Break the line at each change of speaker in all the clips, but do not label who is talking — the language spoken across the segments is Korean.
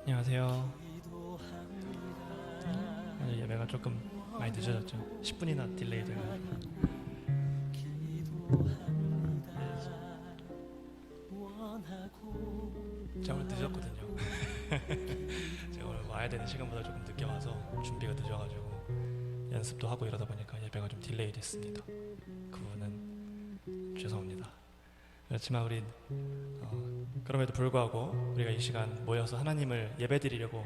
안녕하세요. 오늘 예배가 조금 많이 늦어졌죠. 10분이나 딜레이 돼가지고. 제가 오늘 늦었거든요. 제가 오늘 와야 되는 시간보다 조금 늦게 와서 준비가 늦어가지고 연습도 하고 이러다 보니까 예배가 좀 딜레이 됐습니다. 그 부분은 죄송합니다. 그렇지만 우리 그럼에도 불구하고 우리가 이 시간 모여서 하나님을 예배드리려고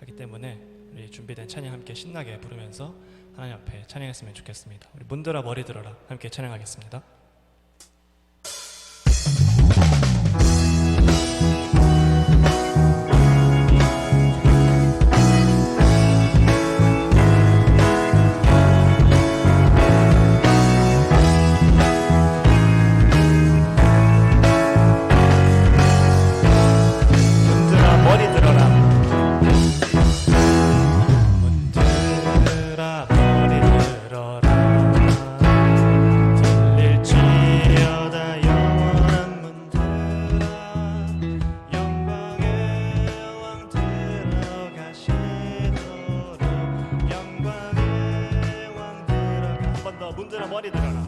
하기 때문에 우리 준비된 찬양 함께 신나게 부르면서 하나님 앞에 찬양했으면 좋겠습니다. 우리 문들아 머리 들어라 함께 찬양하겠습니다. 문들아 머리 들어라.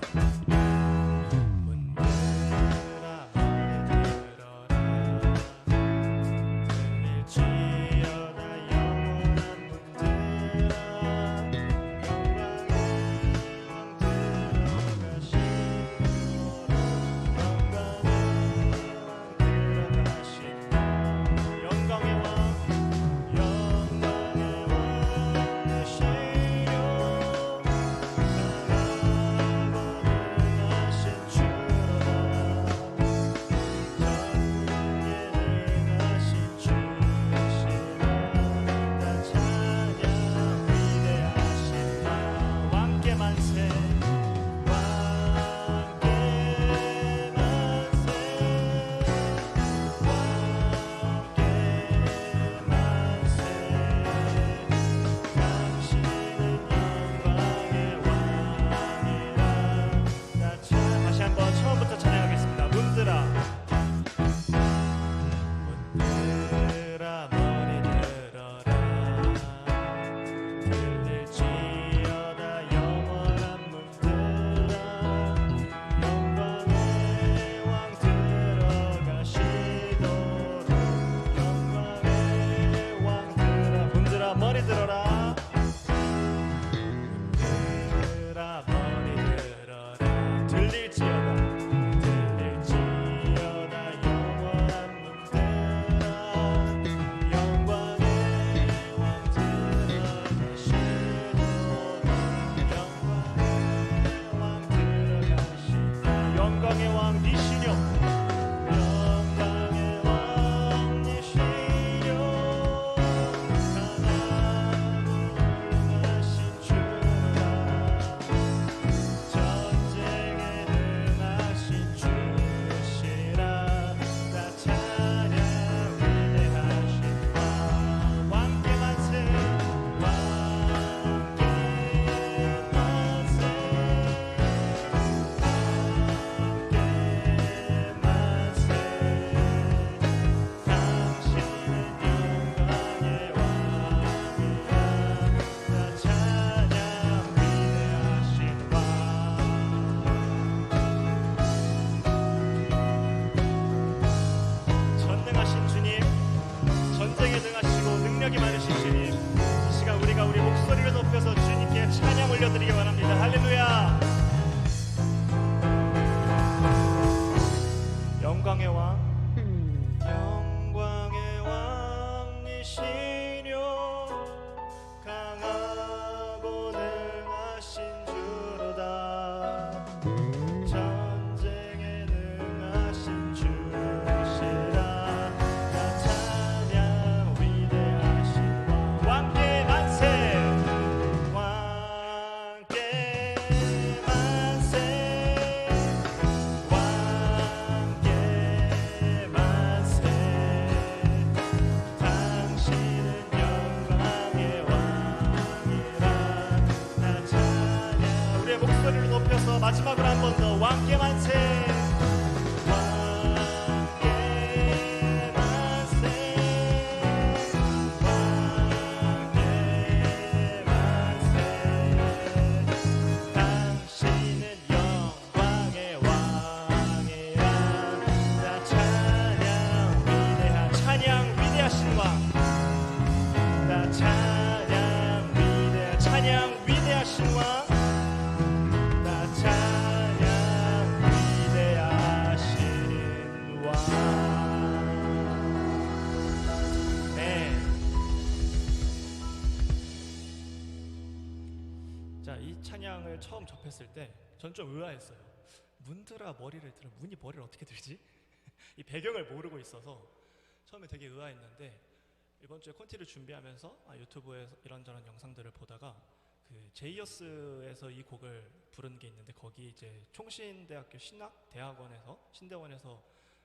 올려드리기 바랍니다. 할렐루야. 영광의 왕, 영광의 왕이시뇨 강하고 능하신 주로다. 전쟁에 능하신 주시라. 나 찬양 위대하신 왕, 왕께 만세, 왕께 만세, 왕께 만세. 당신은 영광의 왕이라. 나 찬양. 우리의 목소리를 높여서 마지막으로 한 번 더 왕께 만세, 왕께 만세, 이 찬양을 처음 접했을 때 전 좀 의아했어요. 문드라 머리를 들어 문이 머리를 어떻게 들지? 이 배경을 모르고 있어서 처음에 되게 의아했는데 이번 주에 콘티를 준비하면서 유튜브에서 이런저런 영상들을 보다가 그 제이어스에서 이 곡을 부른 게 있는데 거기 이제 총신대학교 신대원에서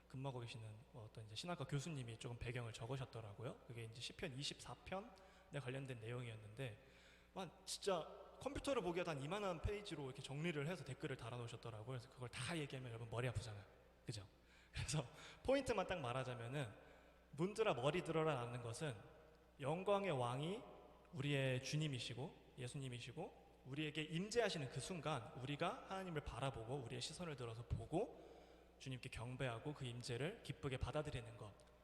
근무하고 계시는 어떤 이제 신학과 교수님이 조금 배경을 적으셨더라고요. 그게 이제 시편 24편에 관련된 내용이었는데 진짜 컴퓨터를 보기에 한 이만한 페이지로 이렇게 정리를 해서 댓글을 달아놓으셨더라고요. 그래서 그걸 다 얘기하면 여러분 머리 아프잖아요. 그죠? 그래서 포인트만 딱 말하자면은 문드라 머리 들어라 라는 것은 영광의 왕이 우리의 주님이시고 예수님이시고 우리에게 임재하시는 그 순간 우리가 하나님을 바라보고 우리의 시선을 들어서 보고 주님께 경배하고 그 임재를 기쁘게 받아들이는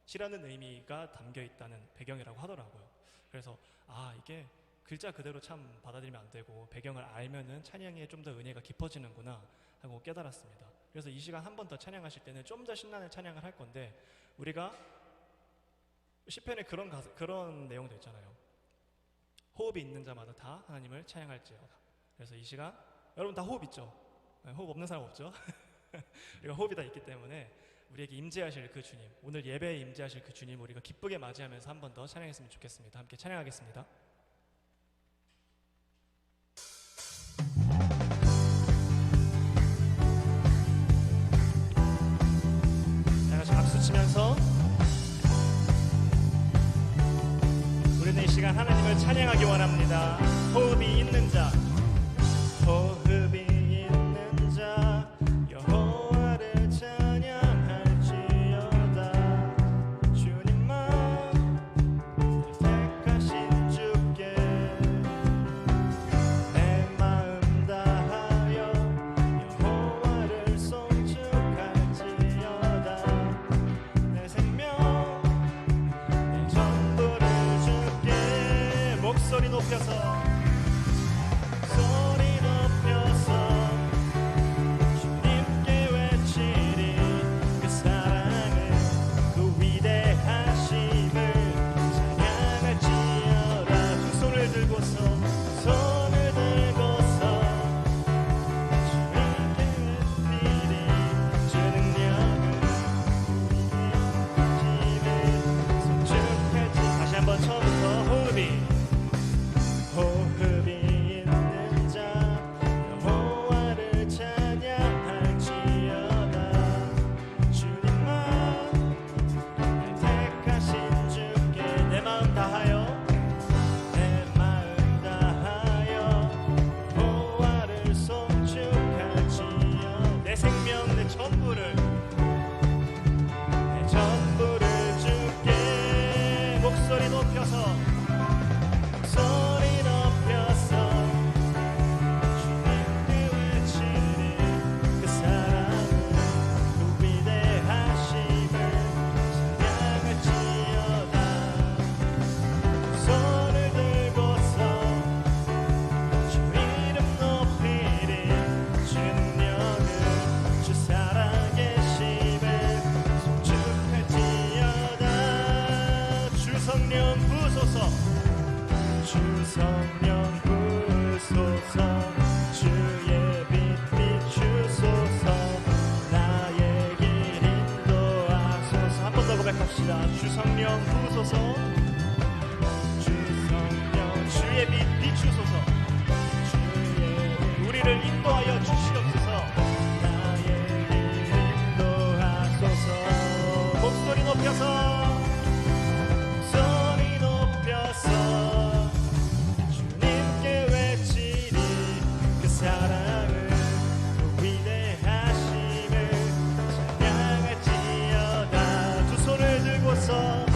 것이라는 의미가 담겨 있다는 배경이라고 하더라고요. 그래서 이게 글자 그대로 참 받아들이면 안 되고 배경을 알면은 찬양에 좀 더 은혜가 깊어지는구나 하고 깨달았습니다. 그래서 이 시간 한 번 더 찬양하실 때는 좀 더 신나는 찬양을 할 건데 우리가 시편에 그런 내용도 있잖아요. 호흡이 있는 자마다 다 하나님을 찬양할지어다. 그래서 이 시간 여러분 다 호흡 있죠? 호흡 없는 사람 없죠? 우리가 호흡이 다 있기 때문에 우리에게 임재하실 그 주님, 오늘 예배에 임재하실 그 주님 우리가 기쁘게 맞이하면서 한 번 더 찬양했으면 좋겠습니다. 함께 찬양하겠습니다. 다 같이 박수 치면서 우리는 이 시간 하나님을 찬양하기 원합니다. 호흡이 있는 자, 호흡이 있는 자 여호와를 찬양할지어다. 주님만 택하신 주께 내 마음 다하여 여호와를 송축할지어다. 내 생명 내 전부를 주께 목소리 높여서 주성령 부으소서. 주성령 주의 빛 비추소서. 우리를 인도하여 주시옵소서. 나의 길 인도하소서. 목소리 높여서 주님께 외치리. 그 사랑을 그 위대하심을 찬양할지어다. 두 손을 들고서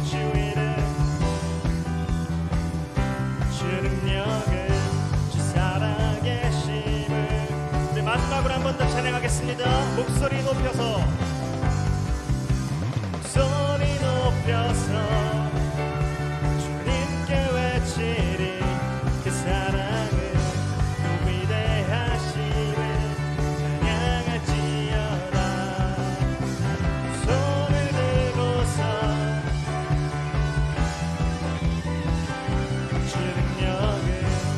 주 이름 주 능력을 주 살아계심을. 네, 마지막으로 한 번 더 찬양하겠습니다. 목소리 높여서 주님께 외치리. 그 사랑을 그 위대하심을 찬양할지어다. 손을 들고서 주 능력을 주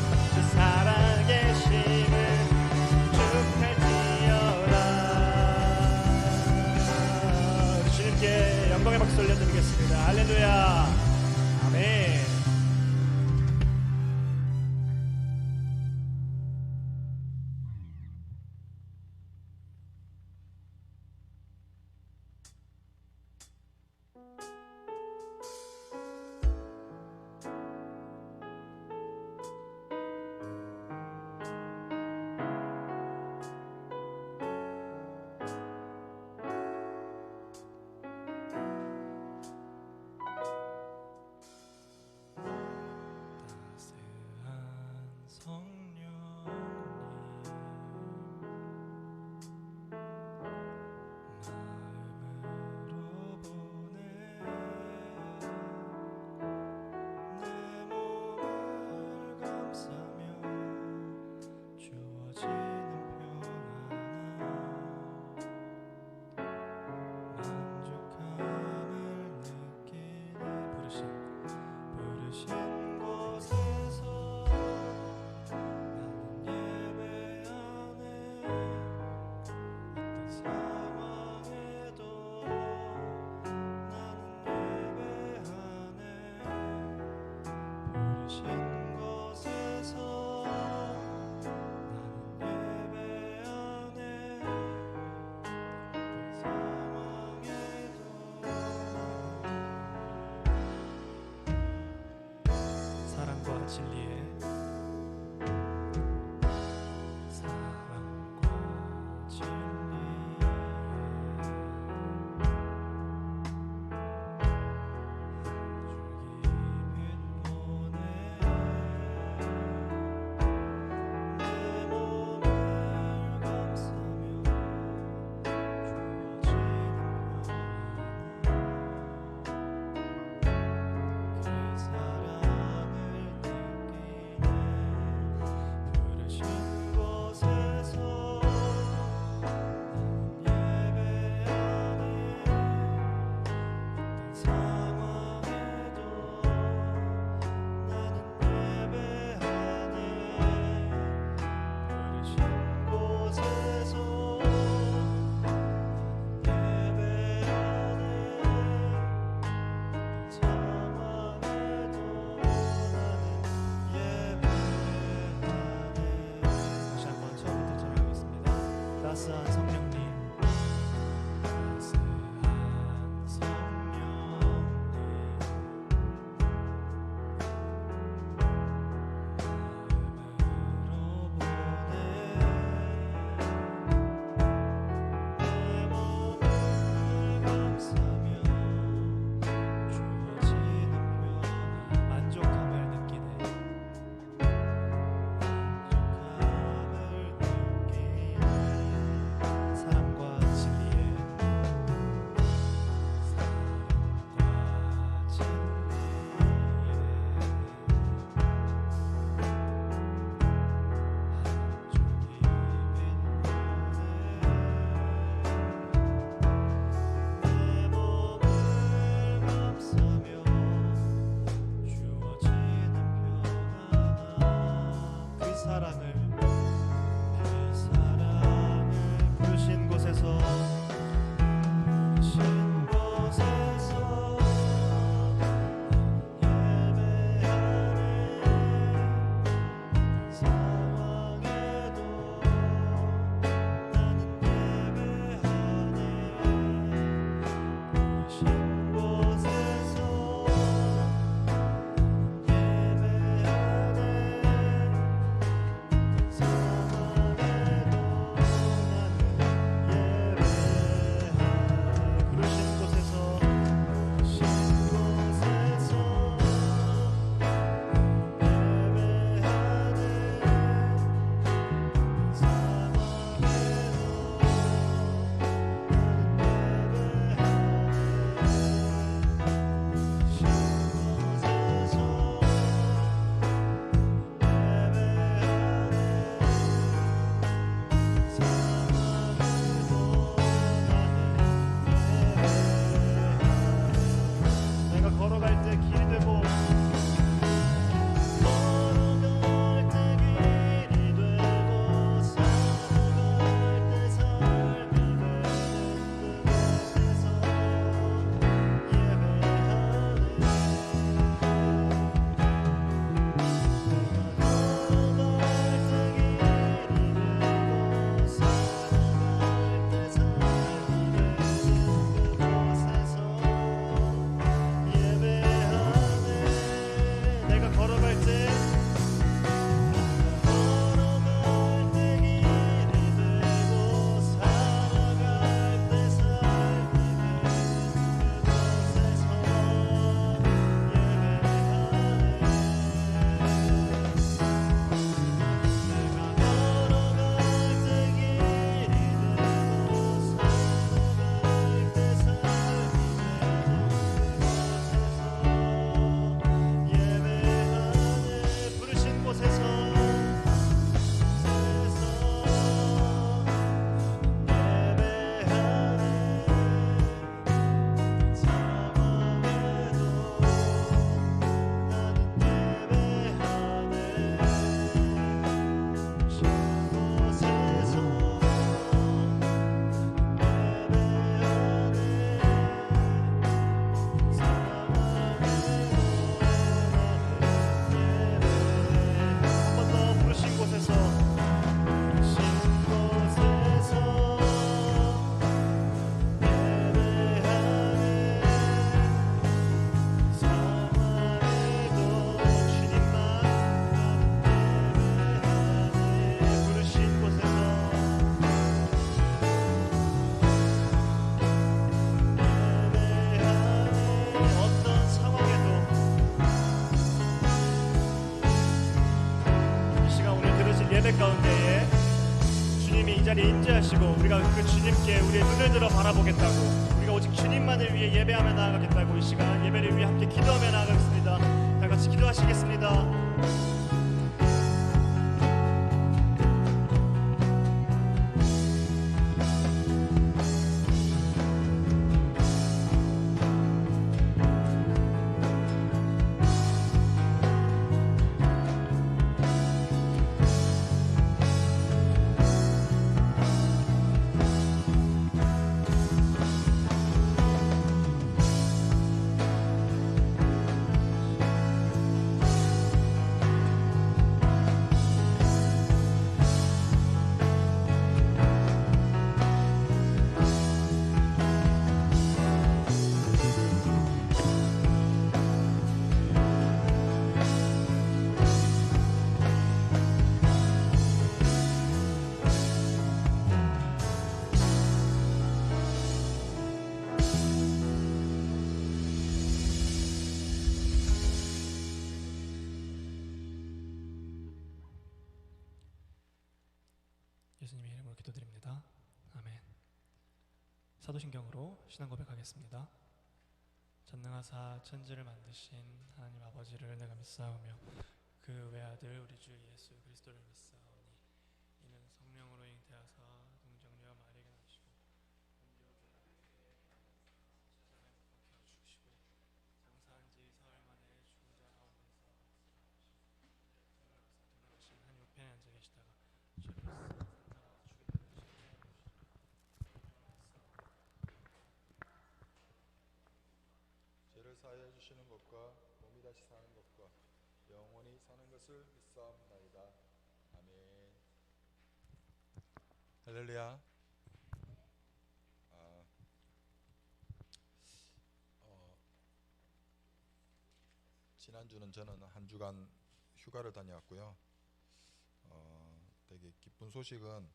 주님이 이 자리에 임재하시고 우리가 그 주님께 우리의 눈을 들어 바라보겠다고, 우리가 오직 주님만을 위해 예배하며 나아가겠다고 이 시간 예배를 위해 함께 기도하며 나아가겠습니다. 다 같이 기도하시겠습니다.
예수님의 이름으로 기도드립니다. 아멘. 사도신경으로 신앙 고백하겠습니다. 전능하사 천지를 만드신 하나님 아버지를 내가 믿사오며 그 외아들 우리 주 예수 그리스도를 믿사오니 이는 성령으로 잉태하사 동정녀 마리아에게 나시고 죽으시고 장사한 지 사흘 만에 죽은 자 가운데서 살아나신 한 우편에 앉아 계시다가
죄를 사하여 주시는 것과 몸이 다시 사는 것과 영원히 사는 것을 믿사옵나이다. 아멘. 할렐루야. 지난주는 저는 한 주간 휴가를 다녀왔고요. 되게 기쁜 소식은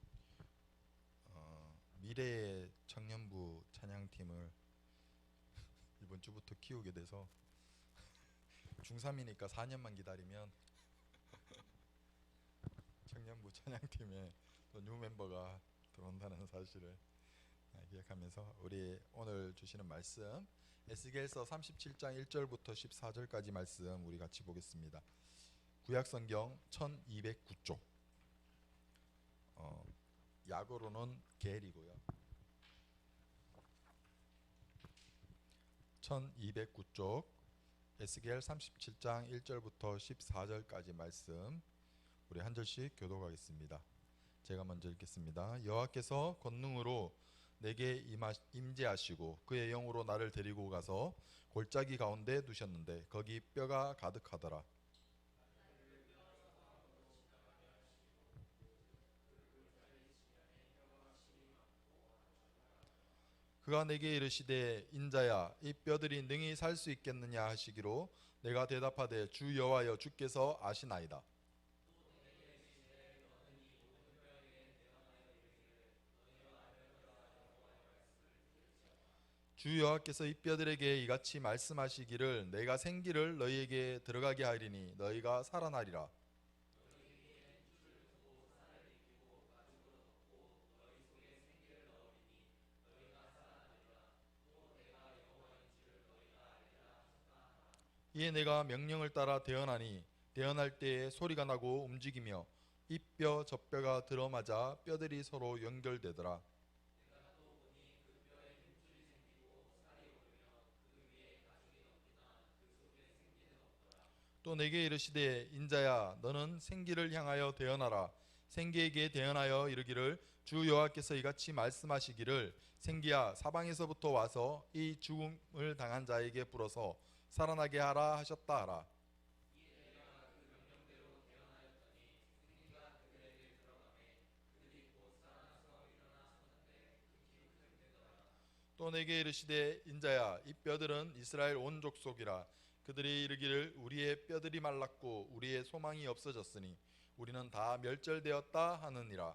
미래의 청년부 찬양팀을 이번 주부터 키우게 돼서 중3이니까 4년만 기다리면 청년부 찬양팀에 또 뉴 멤버가 들어온다는 사실을 기억하면서 우리 오늘 주시는 말씀 에스겔서 37장 1절부터 14절까지 말씀 우리 같이 보겠습니다. 구약성경 1209쪽, 약어로는 겔이고요. 1209쪽 에스겔 37장 1절부터 14절까지 말씀 우리 한 절씩 교독하겠습니다. 제가 먼저 읽겠습니다. 여호와께서 권능으로 내게 임재하시고 그의 영으로 나를 데리고 가서 골짜기 가운데 두셨는데 거기 뼈가 가득하더라. 그가 내게 이르시되 인자야 이 뼈들이 능히 살 수 있겠느냐 하시기로 내가 대답하되 주 여호와여 주께서 아시나이다. 주 여호와께서 이 뼈들에게 이같이 말씀하시기를 내가 생기를 너희에게 들어가게 하리니 너희가 살아나리라. 이에 내가 명령을 따라 대언하니 대언할 때에 소리가 나고 움직이며 이 뼈 저 뼈가 들어맞아 뼈들이 서로 연결되더라. 또 내게 이르시되 인자야 너는 생기를 향하여 대언하라. 생기에게 대언하여 이르기를 주 여호와께서 이같이 말씀하시기를 생기야 사방에서부터 와서 이 죽음을 당한 자에게 불어서 살아나게 하라 하셨다 하라. 또 내게 이르시되 인자야 이 뼈들은 이스라엘 온 족속이라. 그들이 이르기를 우리의 뼈들이 말랐고 우리의 소망이 없어졌으니 우리는 다 멸절되었다 하느니라.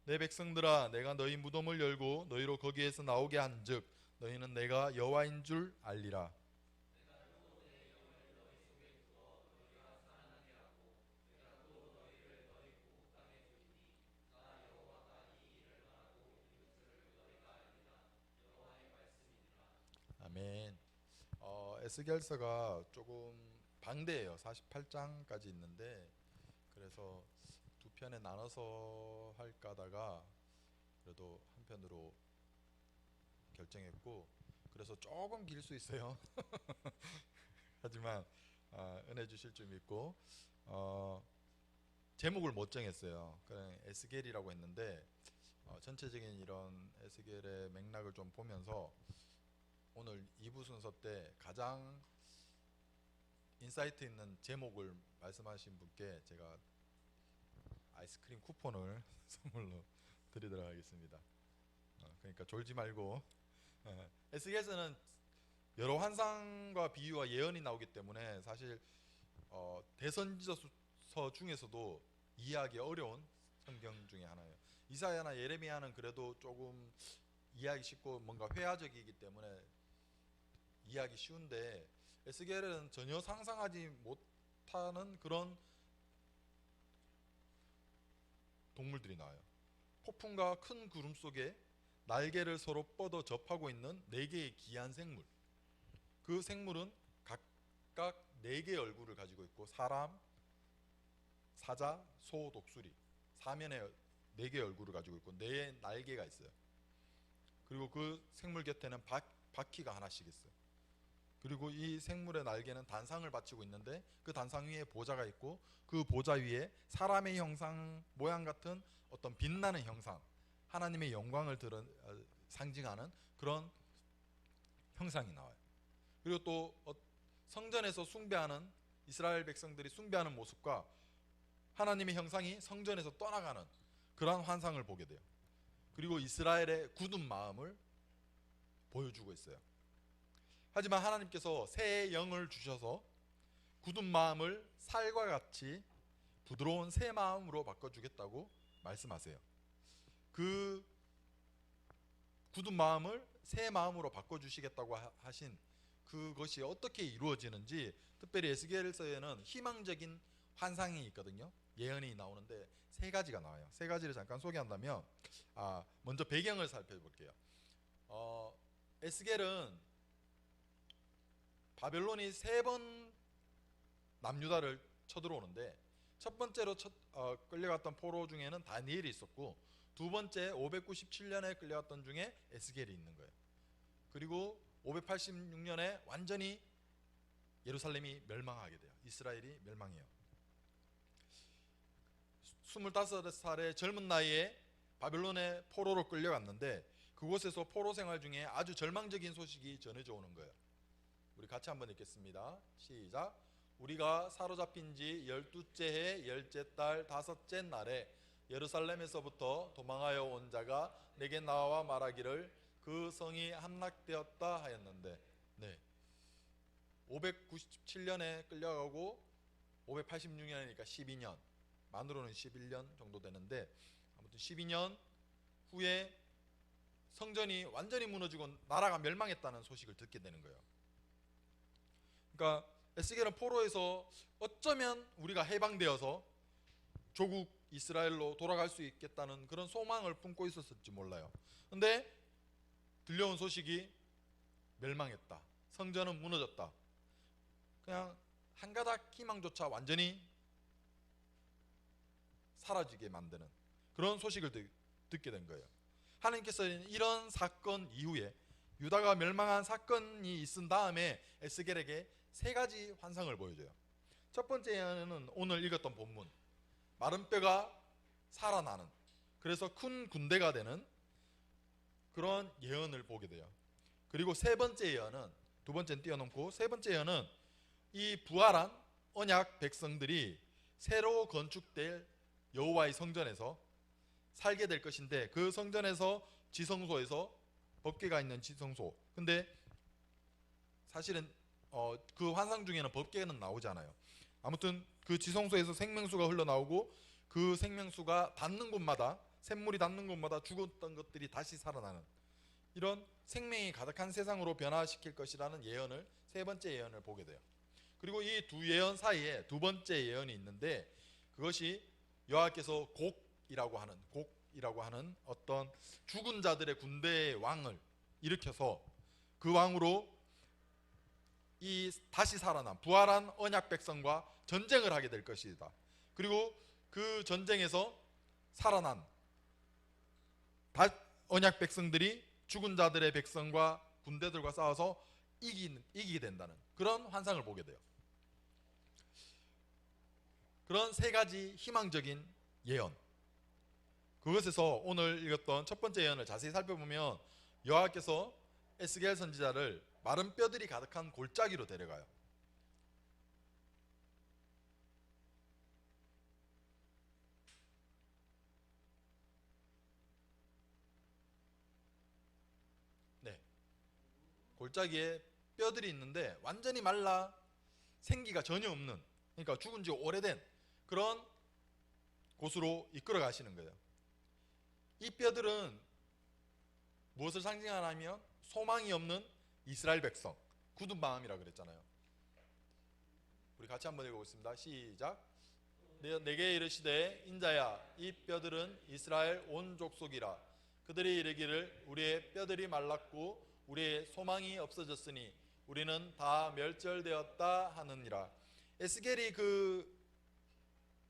내 백성들아 내가 너희 무덤을 열고 너희로 거기에서 나오게 한즉 너희는 내가 여호와인 줄 알리라. 아멘. 에스겔서가 조금 방대해요. 48장까지 있는데 그래서 두 편에 나눠서 할까 하다가 그래도 한 편으로 결정했고 그래서 조금 길 수 있어요. 하지만 은혜 주실 줄 믿고 제목을 못 정했어요. 그냥 에스겔이라고 했는데 전체적인 이런 에스겔의 맥락을 좀 보면서 오늘 2부 순서 때 가장 인사이트 있는 제목을 말씀하신 분께 제가 아이스크림 쿠폰을 선물로 드리도록 하겠습니다. 그러니까 졸지 말고 에스겔서는 여러 환상과 비유와 예언이 나오기 때문에 사실 대선지서 중에서도 이해하기 어려운 성경 중에 하나예요. 이사야나 예레미야는 그래도 조금 이해하기 쉽고 뭔가 회화적이기 때문에 이해하기 쉬운데 에스겔은 전혀 상상하지 못하는 그런 동물들이 나와요. 폭풍과 큰 구름 속에 날개를 서로 뻗어 접하고 있는 4개의 기이한 생물. 그 생물은 각각 4개의 얼굴을 가지고 있고 사람, 사자, 소, 독수리 사면에 4개의 얼굴을 가지고 있고 4개의 날개가 있어요. 그리고 그 생물 곁에는 바퀴가 하나씩 있어요. 그리고 이 생물의 날개는 단상을 받치고 있는데 그 단상 위에 보좌가 있고 그 보좌 위에 사람의 형상 모양 같은 어떤 빛나는 형상 하나님의 영광을 상징하는 그런 형상이 나와요. 그리고 또 성전에서 숭배하는 이스라엘 백성들이 숭배하는 모습과 하나님의 형상이 성전에서 떠나가는 그러한 환상을 보게 돼요. 그리고 이스라엘의 굳은 마음을 보여주고 있어요. 하지만 하나님께서 새 영을 주셔서 굳은 마음을 살과 같이 부드러운 새 마음으로 바꿔주겠다고 말씀하세요. 그 굳은 마음을 새 마음으로 바꿔주시겠다고 하신 그것이 어떻게 이루어지는지 특별히 에스겔서에는 희망적인 환상이 있거든요. 예언이 나오는데 3가지가 나와요. 3가지를 잠깐 소개한다면 먼저 배경을 살펴볼게요. 에스겔은 바벨론이 3번 남유다를 쳐들어오는데 첫 번째로 끌려갔던 포로 중에는 다니엘이 있었고 두 번째 597년에 끌려갔던 중에 에스겔이 있는 거예요. 그리고 586년에 완전히 예루살렘이 멸망하게 돼요. 이스라엘이 멸망해요. 25살의 젊은 나이에 바벨론의 포로로 끌려갔는데 그곳에서 포로 생활 중에 아주 절망적인 소식이 전해져 오는 거예요. 우리 같이 한번 읽겠습니다. 시작. 우리가 사로잡힌 지 12째 해 10째 달 5째 날에 예루살렘에서부터 도망하여 온 자가 내게 나와 말하기를 그 성이 함락되었다 하였는데 597년에 끌려가고 586년이니까 12년 만으로는 11년 정도 되는데 아무튼 12년 후에 성전이 완전히 무너지고 나라가 멸망했다는 소식을 듣게 되는 거예요. 그러니까 에스겔은 포로에서 어쩌면 우리가 해방되어서 조국 이스라엘로 돌아갈 수 있겠다는 그런 소망을 품고 있었을지 몰라요. 근데 들려온 소식이 멸망했다. 성전은 무너졌다. 그냥 한 가닥 희망조차 완전히 사라지게 만드는 그런 소식을 듣게 된 거예요. 하나님께서는 이런 사건 이후에 유다가 멸망한 사건이 있은 다음에 에스겔에게 3가지 환상을 보여줘요. 첫 번째는 오늘 읽었던 본문 마른 뼈가 살아나는 그래서 큰 군대가 되는 그런 예언을 보게 돼요. 그리고 세 번째 예언은 두 번째는 뛰어넘고 세 번째 예언은 이 부활한 언약 백성들이 새로 건축될 여호와의 성전에서 살게 될 것인데 그 성전에서 지성소에서 법궤가 있는 지성소. 근데 사실은 그 환상 중에는 법궤는 나오지 않아요. 아무튼 그 지성소에서 생명수가 흘러나오고 그 생명수가 닿는 곳마다 샘물이 닿는 곳마다 죽었던 것들이 다시 살아나는 이런 생명이 가득한 세상으로 변화시킬 것이라는 예언을 세 번째 예언을 보게 돼요. 그리고 이 두 예언 사이에 두 번째 예언이 있는데 그것이 여호와께서 곡이라고 하는 어떤 죽은 자들의 군대의 왕을 일으켜서 그 왕으로 이 다시 살아난 부활한 언약 백성과 전쟁을 하게 될 것이다. 그리고 그 전쟁에서 살아난 언약 백성들이 죽은 자들의 백성과 군대들과 싸워서 이기게 된다는 그런 환상을 보게 돼요. 그런 세 가지 희망적인 예언, 그것에서 오늘 읽었던 첫 번째 예언을 자세히 살펴보면 여호와께서 에스겔 선지자를 마른 뼈들이 가득한 골짜기로 데려가요. 네, 골짜기에 뼈들이 있는데 완전히 말라 생기가 전혀 없는, 그러니까 죽은 지 오래된 그런 곳으로 이끌어 가시는 거예요. 이 뼈들은 무엇을 상징하냐면 소망이 없는 이스라엘 백성, 굳은 마음이라 그랬잖아요. 우리 같이 한번 읽어보겠습니다. 시작. 내게 이르시되 인자야 이 뼈들은 이스라엘 온 족속이라. 그들이 이르기를 우리의 뼈들이 말랐고 우리의 소망이 없어졌으니 우리는 다 멸절되었다 하느니라. 에스겔이 그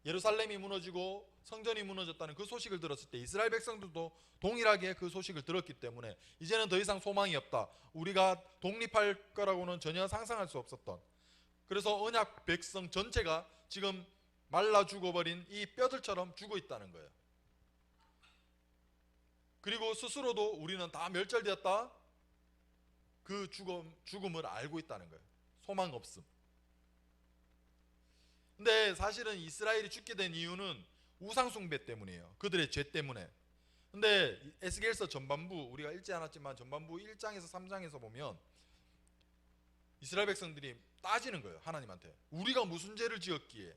예루살렘이 무너지고 성전이 무너졌다는 그 소식을 들었을 때 이스라엘 백성들도 동일하게 그 소식을 들었기 때문에 이제는 더 이상 소망이 없다, 우리가 독립할 거라고는 전혀 상상할 수 없었던, 그래서 언약 백성 전체가 지금 말라 죽어버린 이 뼈들처럼 죽어 있다는 거예요. 그리고 스스로도 우리는 다 멸절되었다, 그 죽음을 알고 있다는 거예요. 소망 없음. 근데 사실은 이스라엘이 죽게 된 이유는 우상숭배 때문이에요. 그들의 죄 때문에. 근데 에스겔서 전반부, 우리가 읽지 않았지만 전반부 1장에서 3장에서 보면 이스라엘 백성들이 따지는 거예요. 하나님한테 우리가 무슨 죄를 지었기에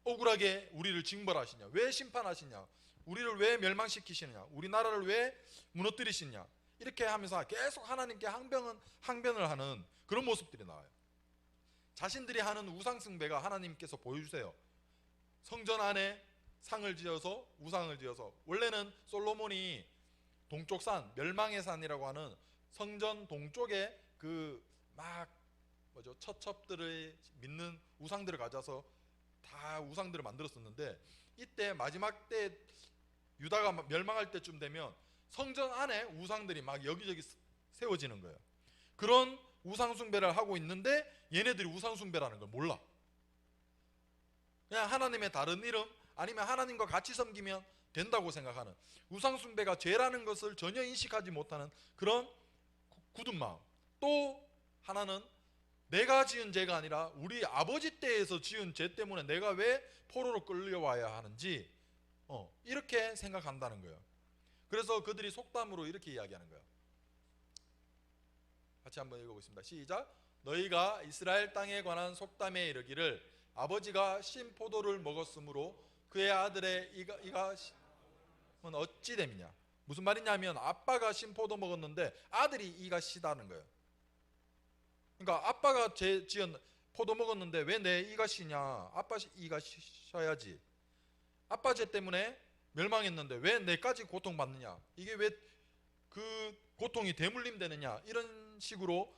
억울하게 우리를 징벌하시냐, 왜 심판하시냐, 우리를 왜 멸망시키시느냐, 우리 나라를 왜 무너뜨리시냐, 이렇게 하면서 계속 하나님께 항변을 하는 그런 모습들이 나와요. 자신들이 하는 우상숭배가 하나님께서 보여주세요. 성전 안에 상을 지어서 우상을 지어서, 원래는 솔로몬이 동쪽 산, 멸망의 산이라고 하는 성전 동쪽에 그 막 첩첩들을 믿는 우상들을 가져서 다 우상들을 만들었었는데, 이때 마지막 때 유다가 멸망할 때쯤 되면 성전 안에 우상들이 막 여기저기 세워지는 거예요. 그런 우상숭배를 하고 있는데 얘네들이 우상숭배라는 걸 몰라. 그냥 하나님의 다른 이름 아니면 하나님과 같이 섬기면 된다고 생각하는, 우상숭배가 죄라는 것을 전혀 인식하지 못하는 그런 굳은 마음. 또 하나는 내가 지은 죄가 아니라 우리 아버지 때에서 지은 죄 때문에 내가 왜 포로로 끌려와야 하는지 이렇게 생각한다는 거예요. 그래서 그들이 속담으로 이렇게 이야기하는 거예요. 같이 한번 읽어보겠습니다. 시작. 너희가 이스라엘 땅에 관한 속담에 이르기를 아버지가 신 포도를 먹었으므로 그의 아들의 이가 어찌 됨이냐. 무슨 말이냐면 아빠가 신 포도 먹었는데 아들이 이가 시다는 거예요. 그러니까 아빠가 지은 포도 먹었는데 왜 내 이가 시냐, 아빠 이가 쉬어야지, 아빠 죄 때문에 멸망했는데 왜 내까지 고통받느냐, 이게 왜 그 고통이 대물림되느냐, 이런 식으로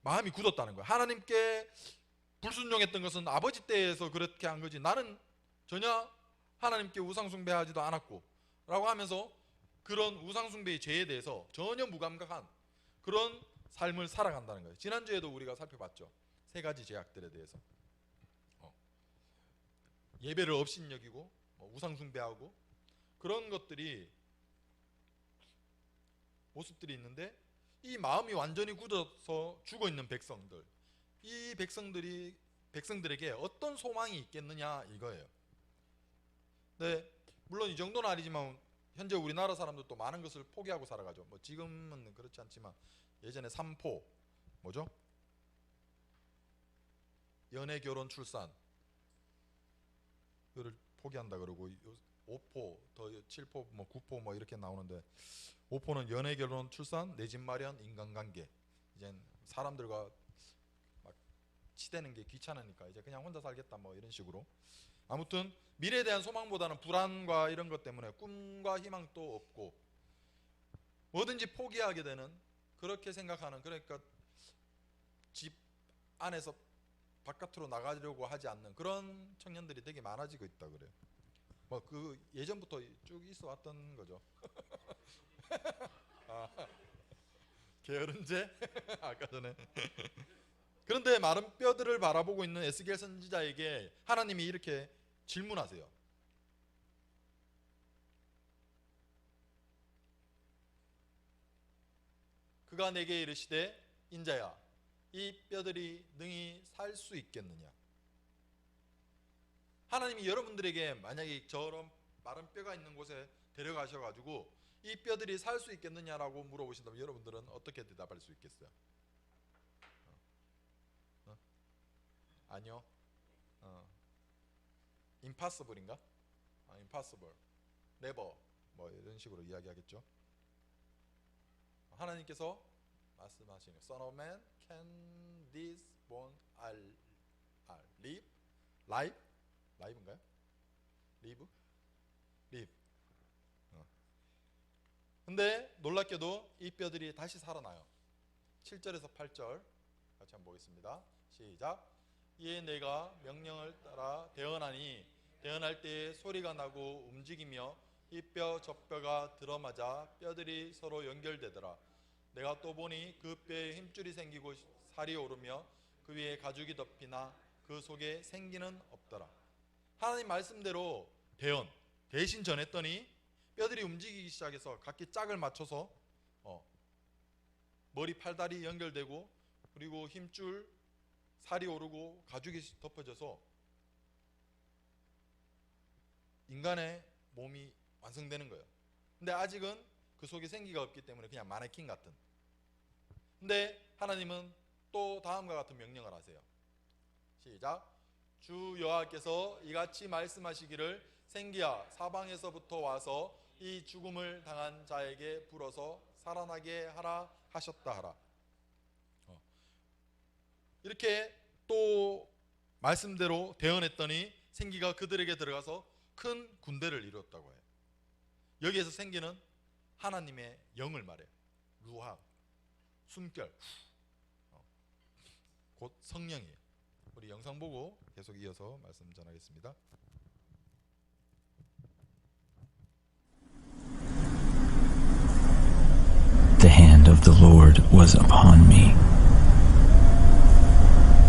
마음이 굳었다는 거예요. 하나님께 불순종했던 것은 아버지 때에서 그렇게 한 거지 나는 전혀 하나님께 우상숭배하지도 않았고 라고 하면서 그런 우상숭배의 죄에 대해서 전혀 무감각한 그런 삶을 살아간다는 거예요. 지난주에도 우리가 살펴봤죠. 세 가지 죄악들에 대해서. 예배를 업신여기고 우상숭배하고 그런 것들이 모습들이 있는데, 이 마음이 완전히 굳어서 죽어있는 백성들, 이 백성들에게 어떤 소망이 있겠느냐 이거예요. 네, 물론 이 정도는 아니지만 현재 우리나라 사람들도 많은 것을 포기하고 살아가죠. 지금은 그렇지 않지만 예전에 삼포 뭐죠? 연애, 결혼, 출산, 그를 포기한다 그러고 5포, 더 7포, 뭐 9포 뭐 이렇게 나오는데 5포는 연애, 결혼, 출산, 내 집 마련, 인간관계. 이제 사람들과 막 치대는 게 귀찮으니까 이제 그냥 혼자 살겠다 뭐 이런 식으로. 아무튼 미래에 대한 소망보다는 불안과 이런 것 때문에 꿈과 희망도 없고 뭐든지 포기하게 되는, 그렇게 생각하는, 그러니까 집 안에서 바깥으로 나가려고 하지 않는 그런 청년들이 되게 많아지고 있다 그래요. 뭐 그 예전부터 쭉 있어 왔던 거죠. 게으른제 아까 전에. 그런데 마른 뼈들을 바라보고 있는 에스겔 선지자에게 하나님이 이렇게 질문하세요. 그가 내게 이르시되 인자야, 이 뼈들이 능히 살 수 있겠느냐. 하나님이 여러분들에게 만약에 저런 마른 뼈가 있는 곳에 데려가셔가지고 이 뼈들이 살 수 있겠느냐라고 물어보신다면 여러분들은 어떻게 대답할 수 있겠어요? 아니요. impossible인가? impossible, never 뭐 이런 식으로 이야기하겠죠. 하나님께서 말씀하시는 Son of Man, can this bone live? live인가요? live. 근데 놀랍게도 이 뼈들이 다시 살아나요. 7절에서 8절 같이 한번 보겠습니다. 시작. 이에 내가 명령을 따라 대언하니 대언할 때에 소리가 나고 움직이며 이 뼈 저 뼈가 들어맞아 뼈들이 서로 연결되더라. 내가 또 보니 그 뼈에 힘줄이 생기고 살이 오르며 그 위에 가죽이 덮이나 그 속에 생기는 없더라. 하나님 말씀대로 대신 전했더니 뼈들이 움직이기 시작해서 각기 짝을 맞춰서 머리 팔다리 연결되고 그리고 힘줄 살이 오르고 가죽이 덮어져서 인간의 몸이 완성되는 거예요. 근데 아직은 그 속에 생기가 없기 때문에 그냥 마네킹 같은. 근데 하나님은 또 다음과 같은 명령을 하세요. 시작. 주 여호와께서 이같이 말씀하시기를 생기야 사방에서부터 와서 이 죽음을 당한 자에게 불어서 살아나게 하라 하셨다 하라. 이렇게 또 말씀대로 대언했더니 생기가 그들에게 들어가서 큰 군대를 이뤘다고 해요. 여기에서 생기는 하나님의 영을 말해요. 루하, 숨결, 곧 성령이에요. 우리 영상 보고 계속 이어서 말씀 전하겠습니다.
The hand of the Lord was upon me.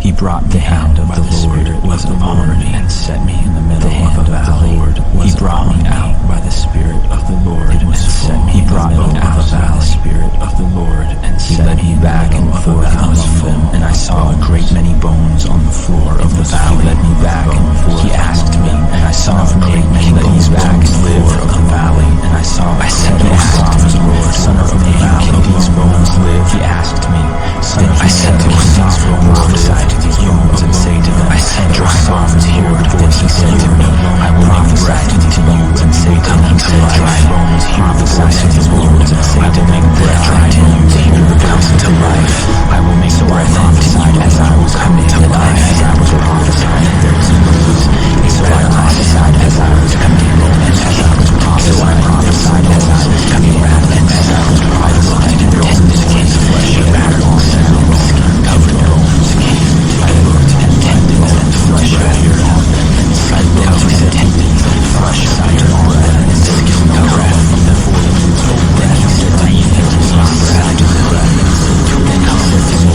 He brought me out by the Spirit was upon me and set me in the middle of a valley. He brought me out by the Spirit of the Lord and set me. He brought me out by the Spirit of the Lord and set me back and forth among them, and I saw a great many bones on the floor of the valley. He led me back and forth. He asked me, and I saw a great many bones back and forth of the valley, and I saw. I said, Lord, Son of Man, can these bones live? He asked me, Son of Man, can these bones live? To these bones and say to them, I said, dry bones, hear the voice. He said to me, I will make breath into you and say to them, dry bones, hear the voice of the Lord and say to them, dry bones, hear the voice to life. I will make breath prophesied as I was coming to life, as I was prophesied that there was news. So I prophesied as I was coming, and as I was prophesied as I was coming, and as I was prophesied, and tendons came, flesh and battle sound, skin covered bones came. I looked, and tendons and flesh appeared on them, and skin covered and tendons and flesh appeared on them, and skin covered from the forties. Then he said to me, there was not breath to the breath. Then he said to me,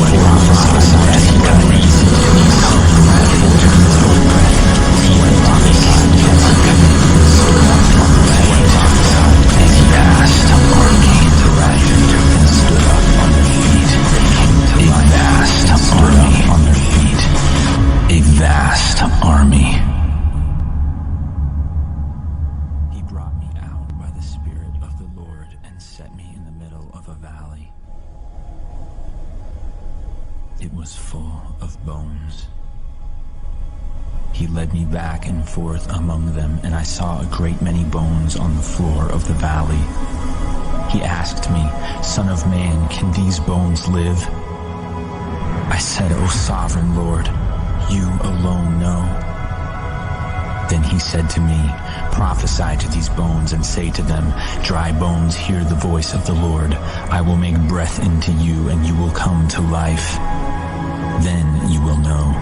what prophesied as he coming, and he said to me, son of man, there was no breath. What prophesied as he coming, so what prophesied as he passed army. The righteous and stood up on their feet. A vast army on their feet. A vast army. He brought me out by the Spirit of the Lord and set me in the middle of a valley. It was full of bones. He led me back and forth among them, and I saw a great many bones on the floor of the valley. He asked me, Son of man, can these bones live? I said, O sovereign Lord, you alone know. Then he said to me, Prophesy to these bones and say to them, Dry bones, hear the voice of the Lord. I will make breath into you, and you will come to life. Then you will know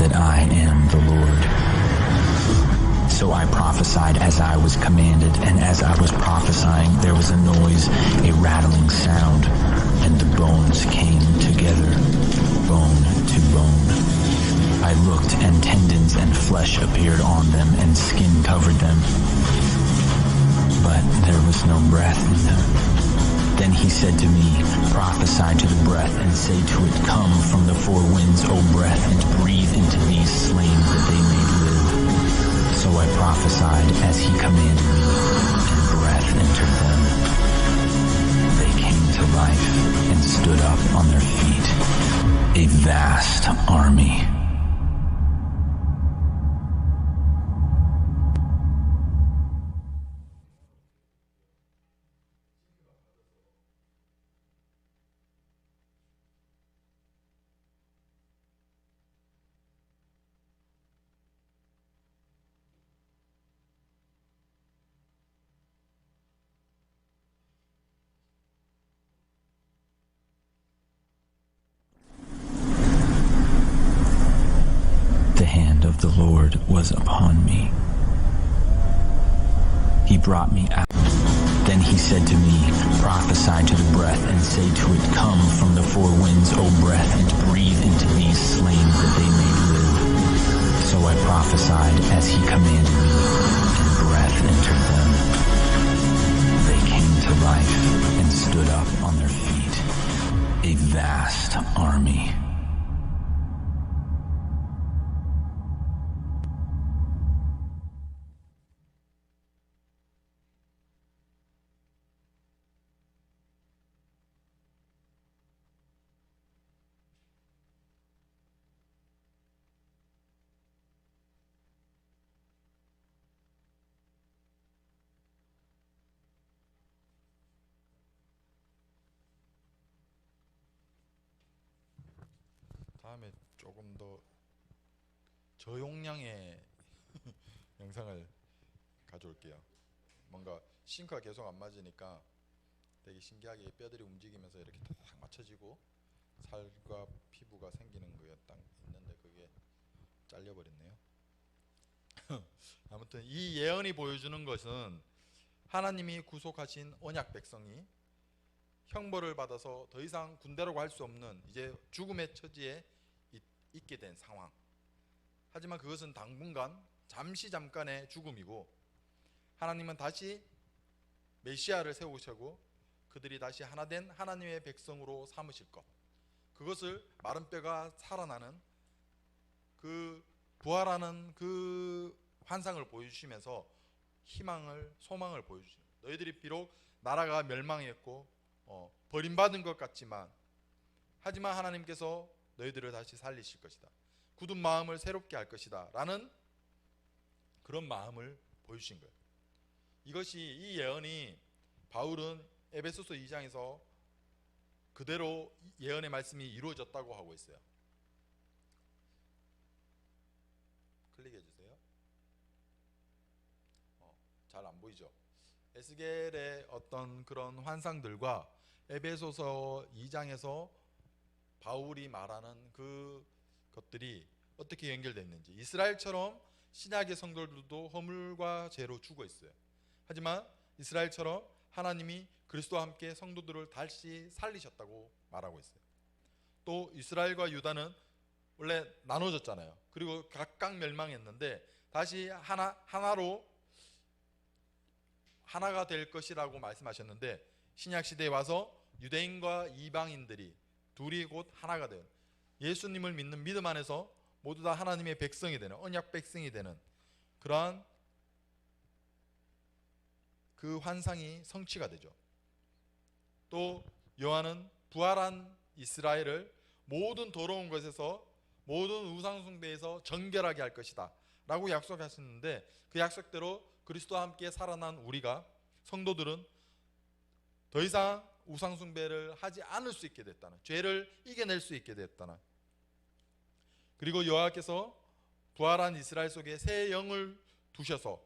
that I am the Lord. So I prophesied as I was commanded, and as I was prophesying, there was a noise, a rattling sound, and the bones came together, bone to bone. I looked, and tendons and flesh appeared on them, and skin covered them. But there was no breath in them. Then he said to me, Prophesy to the breath, and say to it, Come from the four winds, O breath, and breathe into these slain that they may live. So I prophesied as he commanded me, and breath entered them. They came to life and stood up on their feet, a vast army. The hand of the Lord was upon me. He brought me out. Then he said to me, Prophesy to the breath, and say to it, Come from the four winds, O breath, and breathe into these slain that they may live. So I prophesied as he commanded me, and breath entered them. They came to life and stood up on their feet, a vast army.
다음에 조금 더 저용량의 영상을 가져올게요. 뭔가 싱크가 계속 안 맞으니까 되게 신기하게 뼈들이 움직이면서 이렇게 딱 맞춰지고 살과 피부가 생기는 거에 딱 있는데 그게 잘려버렸네요. 아무튼 이 예언이 보여주는 것은 하나님이 구속하신 언약 백성이 형벌을 받아서 더 이상 군대로 갈 수 없는 이제 죽음의 처지에 있게 된 상황. 하지만 그것은 당분간 잠깐의 죽음이고 하나님은 다시 메시아를 세우시고 그들이 다시 하나된 하나님의 백성으로 삼으실 것. 그것을 마른 뼈가 살아나는 그 부활하는 그 환상을 보여주시면서 소망을 보여주시는. 너희들이 비록 나라가 멸망했고 버림받은 것 같지만 하지만 하나님께서 너희들을 다시 살리실 것이다. 굳은 마음을 새롭게 할 것이다 라는 그런 마음을 보여주신 거예요. 이 예언이 바울은 에베소서 2장에서 그대로 예언의 말씀이 이루어졌다고 하고 있어요. 클릭해 주세요. 잘 안 보이죠? 에스겔의 어떤 그런 환상들과 에베소서 2장에서 바울이 말하는 그 것들이 어떻게 연결됐는지. 이스라엘처럼 신약의 성도들도 허물과 죄로 죽어 있어요. 하지만 이스라엘처럼 하나님이 그리스도와 함께 성도들을 다시 살리셨다고 말하고 있어요. 또 이스라엘과 유다는 원래 나눠졌잖아요. 그리고 각각 멸망했는데 다시 하나가 될 것이라고 말씀하셨는데 신약 시대에 와서 유대인과 이방인들이 둘이 곧 하나가 되는, 예수님을 믿는 믿음 안에서 모두 다 하나님의 백성이 되는, 언약 백성이 되는 그러한 그 환상이 성취가 되죠. 또 요한은 부활한 이스라엘을 모든 더러운 것에서, 모든 우상 숭배에서 정결하게 할 것이다 라고 약속하셨는데, 그 약속대로 그리스도와 함께 살아난 우리가, 성도들은 더 이상 우상 숭배를 하지 않을 수 있게 됐다는, 죄를 이겨낼 수 있게 됐다는, 그리고 여호와께서 부활한 이스라엘 속에 새 영을 두셔서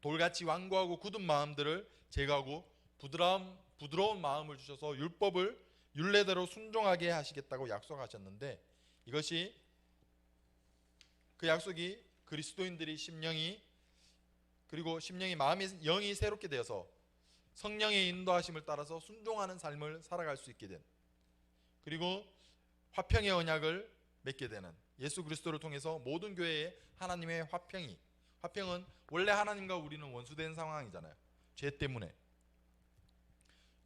돌같이 완고하고 굳은 마음들을 제거하고 부드러운 마음을 주셔서 율법을 율례대로 순종하게 하시겠다고 약속하셨는데, 이것이, 그 약속이 그리스도인들이 심령이, 그리고 심령이, 마음이, 영이 새롭게 되어서 성령의 인도하심을 따라서 순종하는 삶을 살아갈 수 있게 된, 그리고 화평의 언약을 맺게 되는, 예수 그리스도를 통해서 모든 교회에 하나님의 화평은 원래 하나님과 우리는 원수된 상황이잖아요, 죄 때문에.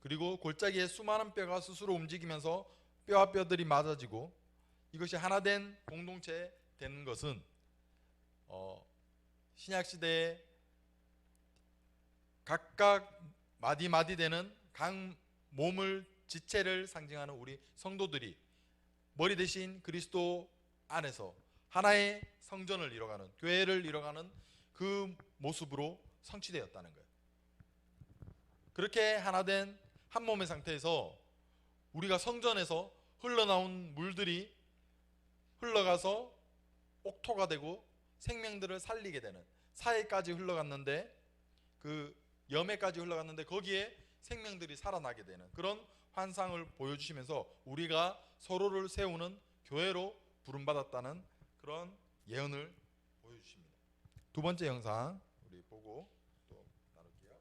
그리고 골짜기에 수많은 뼈가 스스로 움직이면서 뼈와 뼈들이 맞아지고 이것이 하나된 공동체 되는 것은 신약시대에 각각 마디마디 되는 각 몸을, 지체를 상징하는 우리 성도들이 머리 대신 그리스도 안에서 하나의 성전을 이뤄가는, 교회를 이뤄가는 그 모습으로 성취되었다는 거예요. 그렇게 하나된 한 몸의 상태에서 우리가 성전에서 흘러나온 물들이 흘러가서 옥토가 되고 생명들을 살리게 되는, 사해까지 흘러갔는데, 그 염해까지 흘러갔는데 거기에 생명들이 살아나게 되는 그런 환상을 보여주시면서 우리가 서로를 세우는 교회로 부름받았다는 그런 예언을 보여주십니다. 두 번째 영상 우리 보고 또 나눌게요.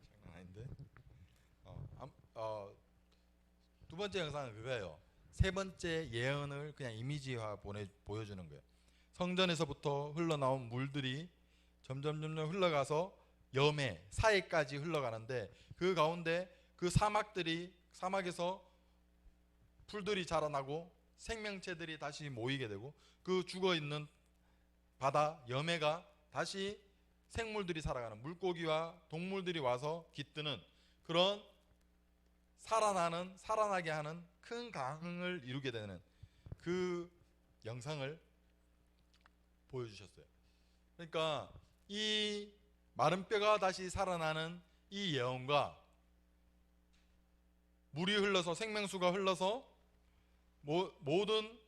장난 아닌데? 두 번째 영상은 그거예요. 세 번째 예언을 그냥 이미지화 보여주는 거예요. 성전에서부터 흘러나온 물들이 점점 흘러가서 염해, 사해까지 흘러가는데, 그 가운데 그 사막에서 풀들이 자라나고 생명체들이 다시 모이게 되고, 그 죽어있는 바다 염해가 다시 생물들이 살아가는, 물고기와 동물들이 와서 깃드는 그런 살아나게 하는 큰 강을 이루게 되는 그 영상을 보여주셨어요. 그러니까 이 마른 뼈가 다시 살아나는 이 예언과 물이 흘러서, 생명수가 흘러서 모든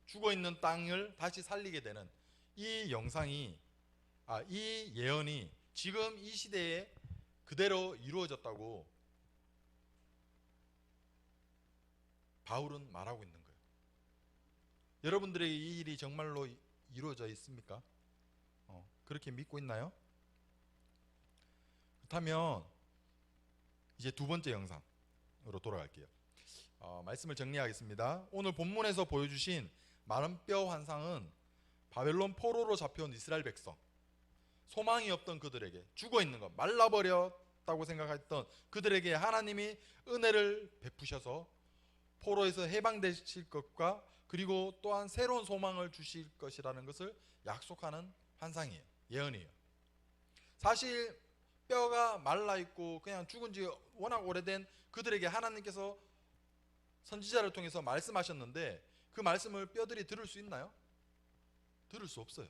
죽어있는 땅을 다시 살리게 되는 이 영상이, 이 예언이 지금 이 시대에 그대로 이루어졌다고 바울은 말하고 있는 거예요. 여러분들에게 이 일이 정말로 이루어져 있습니까? 그렇게 믿고 있나요? 그렇다면 이제 두 번째 영상으로 돌아갈게요. 말씀을 정리하겠습니다. 오늘 본문에서 보여주신 마른 뼈 환상은 바벨론 포로로 잡혀온 이스라엘 백성, 소망이 없던 그들에게, 죽어있는 것, 말라버렸다고 생각했던 그들에게 하나님이 은혜를 베푸셔서 포로에서 해방되실 것과, 그리고 또한 새로운 소망을 주실 것이라는 것을 약속하는 환상이에요. 예언이에요. 사실 뼈가 말라있고 그냥 죽은 지 워낙 오래된 그들에게 하나님께서 선지자를 통해서 말씀하셨는데, 그 말씀을 뼈들이 들을 수 있나요? 들을 수 없어요.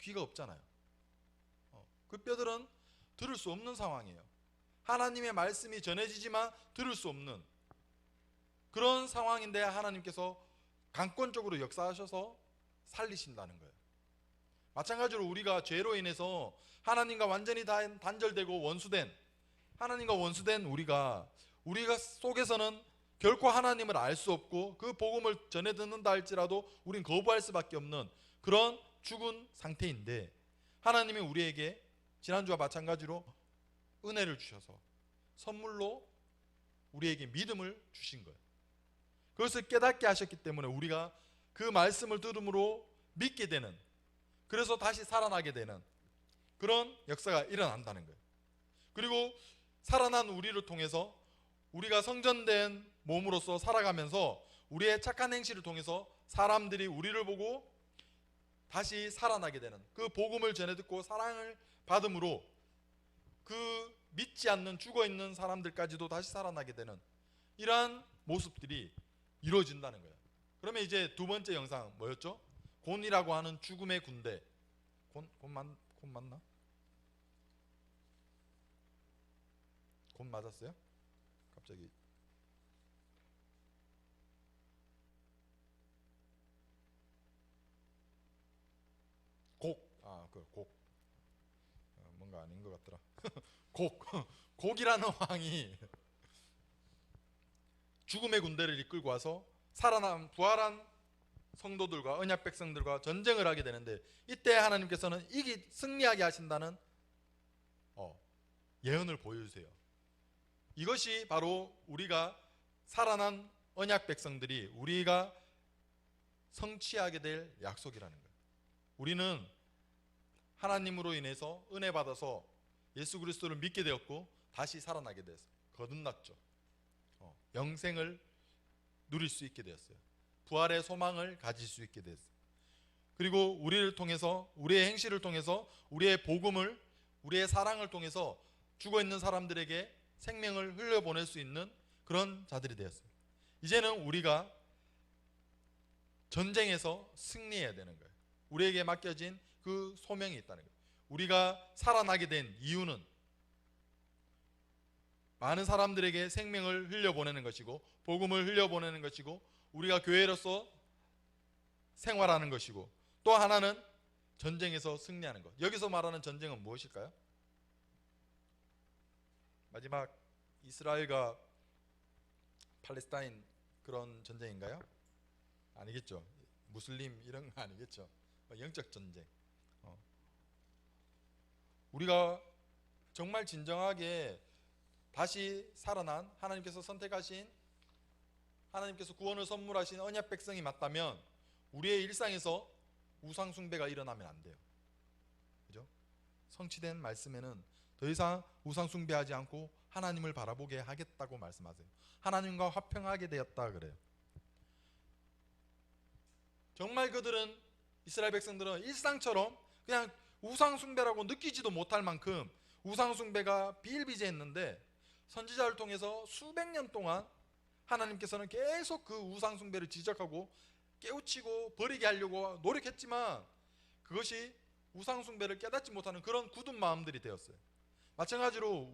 귀가 없잖아요. 그 뼈들은 들을 수 없는 상황이에요. 하나님의 말씀이 전해지지만 들을 수 없는 그런 상황인데, 하나님께서 강권적으로 역사하셔서 살리신다는 거예요. 마찬가지로 우리가 죄로 인해서 하나님과 완전히 단절되고 하나님과 원수된 우리가 속에서는 결코 하나님을 알 수 없고, 그 복음을 전해 듣는다 할지라도 우린 거부할 수밖에 없는 그런 죽은 상태인데, 하나님이 우리에게 지난주와 마찬가지로 은혜를 주셔서 선물로 우리에게 믿음을 주신 거예요. 그것을 깨닫게 하셨기 때문에 우리가 그 말씀을 들음으로 믿게 되는, 그래서 다시 살아나게 되는 그런 역사가 일어난다는 거예요. 그리고 살아난 우리를 통해서 우리가 성전된 몸으로서 살아가면서 우리의 착한 행실을 통해서 사람들이 우리를 보고 다시 살아나게 되는, 그 복음을 전해 듣고 사랑을 받음으로 그 믿지 않는 죽어있는 사람들까지도 다시 살아나게 되는 이러한 모습들이 이루어진다는 거예요. 그러면 이제 두 번째 영상 뭐였죠? 곤이라고 하는 죽음의 군대. 곤 맞나? 곤 맞았어요? 갑자기 곡 뭔가 아닌 것 같더라. 곡이라는 왕이 죽음의 군대를 이끌고 와서 부활한 성도들과 언약 백성들과 전쟁을 하게 되는데, 이때 하나님께서는 승리하게 하신다는 예언을 보여주세요. 이것이 바로 우리가 살아난 언약 백성들이 우리가 성취하게 될 약속이라는 거예요. 우리는 하나님으로 인해서 은혜 받아서 예수 그리스도를 믿게 되었고 다시 살아나게 되었어요. 거듭났죠. 영생을 누릴 수 있게 되었어요. 부활의 소망을 가질 수 있게 되었어요. 그리고 우리를 통해서, 우리의 행실을 통해서, 우리의 복음을, 우리의 사랑을 통해서 죽어있는 사람들에게 생명을 흘려보낼 수 있는 그런 자들이 되었어요. 이제는 우리가 전쟁에서 승리해야 되는 거예요. 우리에게 맡겨진 그 소명이 있다는 거예요. 우리가 살아나게 된 이유는 많은 사람들에게 생명을 흘려보내는 것이고 복음을 흘려보내는 것이고 우리가 교회로서 생활하는 것이고, 또 하나는 전쟁에서 승리하는 것. 여기서 말하는 전쟁은 무엇일까요? 마지막 이스라엘과 팔레스타인 그런 전쟁인가요? 아니겠죠. 무슬림 이런 거 아니겠죠. 영적 전쟁. 우리가 정말 진정하게 다시 살아난 하나님께서 선택하신, 하나님께서 구원을 선물하신 언약 백성이 맞다면 우리의 일상에서 우상 숭배가 일어나면 안 돼요. 그죠? 성취된 말씀에는 더 이상 우상 숭배하지 않고 하나님을 바라보게 하겠다고 말씀하세요. 하나님과 화평하게 되었다 그래요. 정말 그들은, 이스라엘 백성들은 일상처럼 그냥 우상 숭배라고 느끼지도 못할 만큼 우상 숭배가 비일비재했는데, 선지자를 통해서 수백 년 동안 하나님께서는 계속 그 우상 숭배를 지적하고 깨우치고 버리게 하려고 노력했지만 그것이 우상 숭배를 깨닫지 못하는 그런 굳은 마음들이 되었어요. 마찬가지로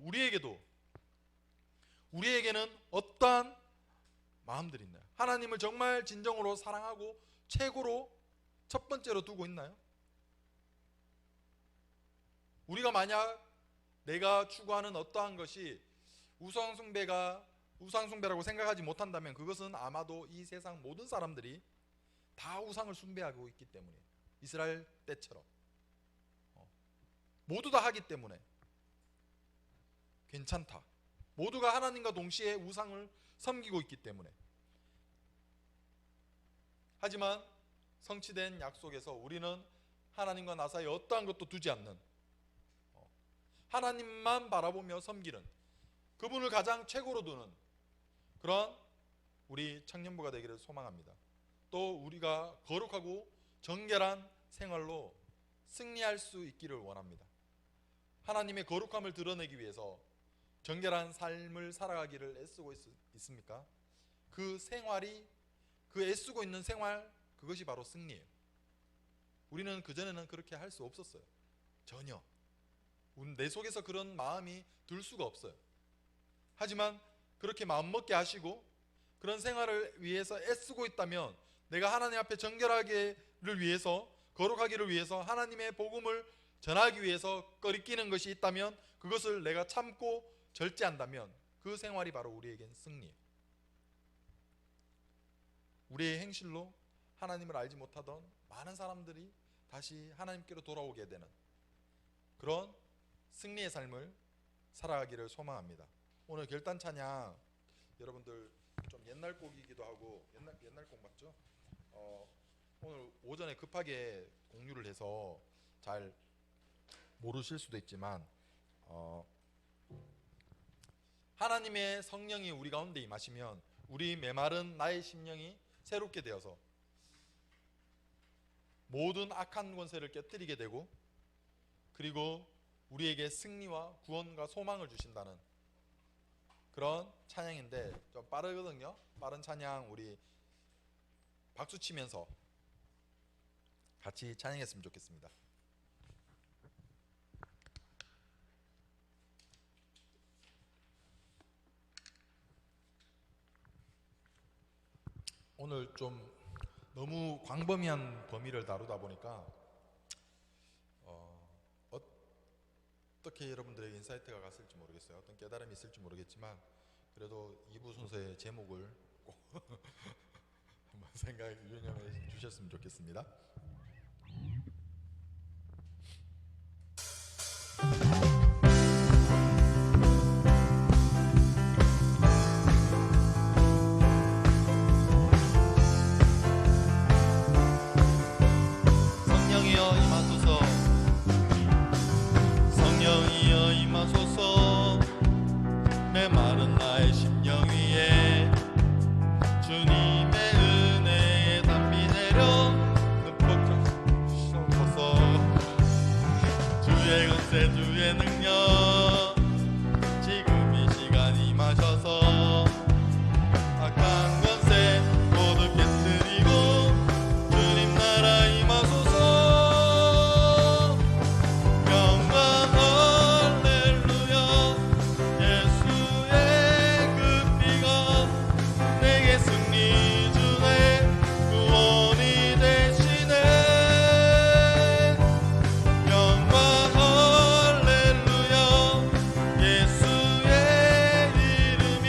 우리에게는 어떠한 마음들이 있나요? 하나님을 정말 진정으로 사랑하고 최고로 첫 번째로 두고 있나요? 우리가 만약 내가 추구하는 어떠한 것이 우상숭배라고 생각하지 못한다면 그것은 아마도 이 세상 모든 사람들이 다 우상을 숭배하고 있기 때문에, 이스라엘 때처럼 모두 다 하기 때문에 괜찮다. 모두가 하나님과 동시에 우상을 섬기고 있기 때문에. 하지만 성취된 약속에서 우리는 하나님과 나 사이에 어떠한 것도 두지 않는, 하나님만 바라보며 섬기는, 그분을 가장 최고로 두는 그런 우리 청년부가 되기를 소망합니다. 또 우리가 거룩하고 정결한 생활로 승리할 수 있기를 원합니다. 하나님의 거룩함을 드러내기 위해서 정결한 삶을 살아가기를 애쓰고 있습니까? 그 생활이, 그 애쓰고 있는 생활, 그것이 바로 승리예요. 우리는 그전에는 그렇게 할 수 없었어요. 전혀. 내 속에서 그런 마음이 들 수가 없어요. 하지만 그렇게 마음먹게 하시고 그런 생활을 위해서 애쓰고 있다면, 내가 하나님 앞에 정결하기를 위해서, 거룩하기를 위해서, 하나님의 복음을 전하기 위해서 꺼리끼는 것이 있다면, 그것을 내가 참고 절제한다면 그 생활이 바로 우리에겐 승리예요. 우리의 행실로 하나님을 알지 못하던 많은 사람들이 다시 하나님께로 돌아오게 되는 그런 승리의 삶을 살아가기를 소망합니다. 오늘 결단 찬양 여러분들 좀 옛날 곡이기도 하고 옛날 곡 맞죠? 오늘 오전에 급하게 공유를 해서 잘 모르실 수도 있지만 하나님의 성령이 우리 가운데 임하시면 우리 메마른 나의 심령이 새롭게 되어서 모든 악한 권세를 깨뜨리게 되고 그리고 우리에게 승리와 구원과 소망을 주신다는 그런 찬양인데 좀 빠르거든요. 빠른 찬양 우리 박수 치면서 같이 찬양했으면 좋겠습니다. 오늘 좀 너무 광범위한 범위를 다루다 보니까 어떻게 여러분들에게 인사이트가 갔을지 모르겠어요. 어떤 깨달음이 있을지 모르겠지만 그래도 2부 순서의 제목을 꼭 한번 생각에 유념해 주셨으면 좋겠습니다.
성령이여 임하소서 성령이여 임하소서 메마른 나의 심령 위에 주님의 은혜의 담비 내려 흠뻑 주옵소서 주의 권세 주의 능력 지금 이 시간 임하셔서 악한 권세 모두 깨뜨리고 주님 나라 임하소서 영광 할렐루야 예수의 그 피가 내게 승리 주네 구원이 되시네 영광 할렐루야 예수의 이름이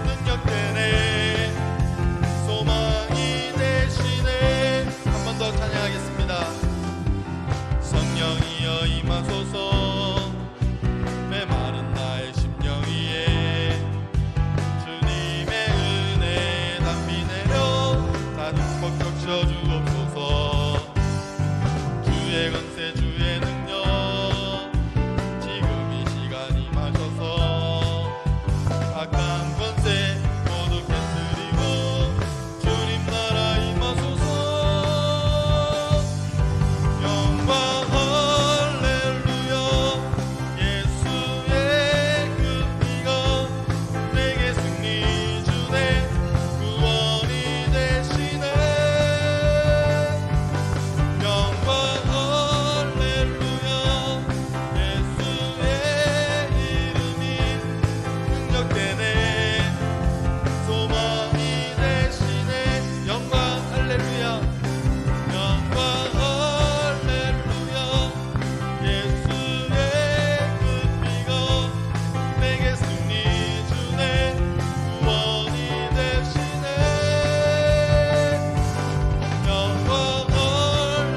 능력되네 소망이 되시네 한 번 더 찬양하겠습니다. 성령이여 임하소서 메마른 나의 심령 위에 주님의 은혜의 담비 내려 다 흠뻑 적셔 주옵소서 주의 권세 주의 능력 지금 이 시간 임하셔서 악한 권세 모두 깨뜨리고 주님 나라 임하소서 영광 할렐루야 예수의 그 피가 내게 승리 주네 구원이 되시네 영광 할렐루야 예수의 이름이 능력되네 소망이 되시네 영광 할렐루야 영광 할렐루야 예수의 그 피가 내게 승리 주네 구원이 되시네 영광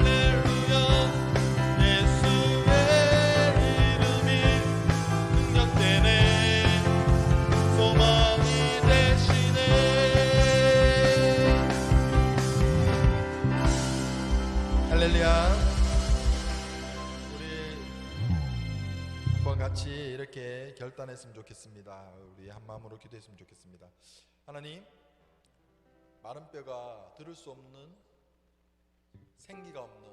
할렐루야 예수의 이름이 능력되네 소망이 되시네
할렐루야. 우리 한번 같이 이렇게 결단했으면 좋겠습니다. 우리 한 마음으로 기도했으면 좋겠습니다. 하나님, 마른 뼈가 들을 수 없는 생기가 없는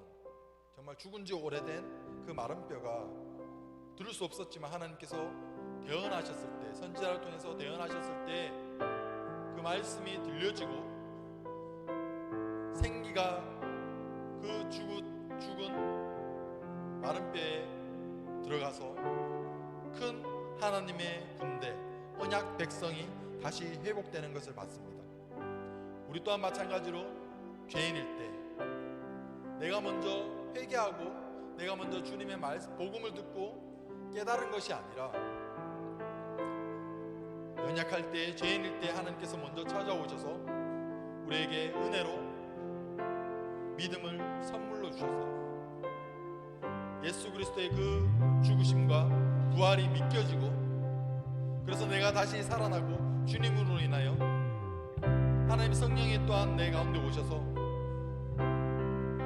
정말 죽은 지 오래된 그 마른 뼈가 들을 수 없었지만 하나님께서 대언하셨을 때 선지자를 통해서 대언하셨을 때 그 말씀이 들려지고 생기가 그 죽은 마른 뼈에 들어가서 큰 하나님의 군대 언약 백성이 다시 회복되는 것을 봤습니다. 우리 또한 마찬가지로 죄인일 때 내가 먼저 회개하고 내가 먼저 주님의 말씀 복음을 듣고 깨달은 것이 아니라 연약할 때 죄인일 때 하나님께서 먼저 찾아오셔서 우리에게 은혜로 믿음을 선물로 주셔서 예수 그리스도의 그 죽으심과 부활이 믿겨지고 그래서 내가 다시 살아나고 주님으로 인하여 하나님 성령이 또한 내 가운데 오셔서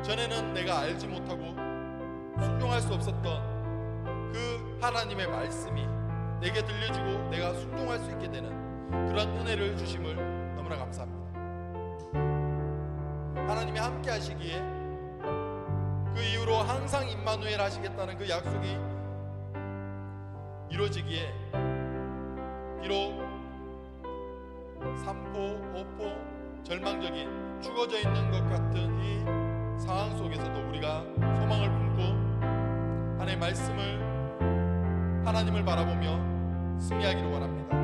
전에는 내가 알지 못하고 순종할 수 없었던 그 하나님의 말씀이 내게 들려주고 내가 순종할 수 있게 되는 그런 은혜를 주심을 너무나 감사합니다. 하나님이 함께 하시기에 그 이후로 항상 임마누엘 하시겠다는 그 약속이 이루어지기에 비록 삼포, 오포, 절망적인 죽어져 있는 것 같은 이 상황 속에서도 우리가 소망을 품고 하나님의 말씀을 하나님을 바라보며 승리하기를 원합니다.